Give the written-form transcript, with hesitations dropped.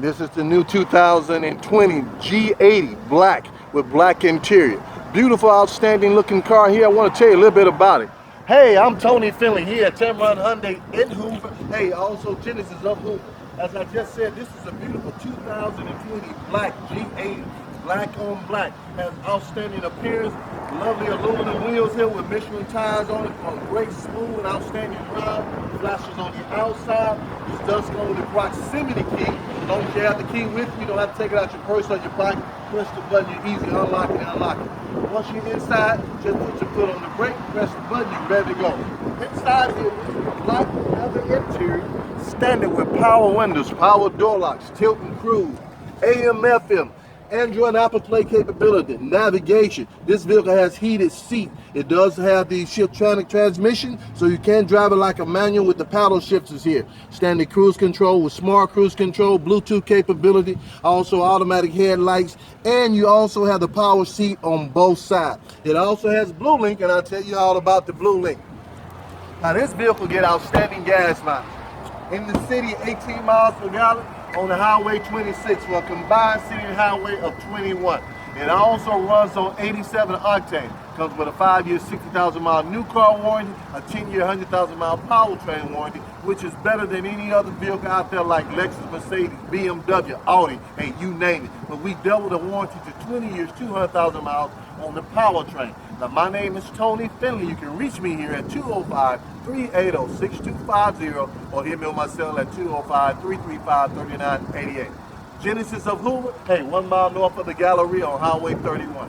This is the new 2020 G80 black with black interior. Beautiful, outstanding looking car here. I want to tell you a little bit about it. Hey, I'm Tony Finley here at Tameron Hyundai in Hoover. Hey, also Genesis of Hoover. As I just said, this is a beautiful 2020 black G80. Black on black. Has outstanding appearance. Lovely aluminum wheels here with Michelin tires on it for a great, smooth, and outstanding ride. Flashes on the outside. This does come with a proximity key. As long as you have the key with you, you don't have to take it out your purse or your pocket. Press the button, you easy unlock it and unlock it. Once you're inside, just put your foot on the brake, press the button, you're ready to go. Inside here, this is a black leather interior, standard with power windows, power door locks, tilt and cruise, AM, FM, Android and Apple Play capability, navigation. This vehicle has heated seat. It does have the Shiftronic transmission, so you can drive it like a manual with the paddle shifters here. Standard cruise control with smart cruise control, Bluetooth capability, also automatic headlights, and you also have the power seat on both sides. It also has Blue Link, and I'll tell you all about the Blue Link. Now this vehicle get outstanding gas mileage. In the city, 18 miles per gallon. On the highway, 26 for a combined city and highway of 21. It also runs on 87 octane. Comes with a 5-year, 60,000 mile new car warranty, a 10-year, 100,000 mile powertrain warranty, which is better than any other vehicle out there like Lexus, Mercedes, BMW, Audi, and you name it. But we double the warranty to 20 years, 200,000 miles on the powertrain. Now, my name is Tony Finley. You can reach me here at 205-380-6250 or hit me on my cell at 205-335-3988. Genesis of Hoover, hey, 1 mile north of the Galleria on Highway 31.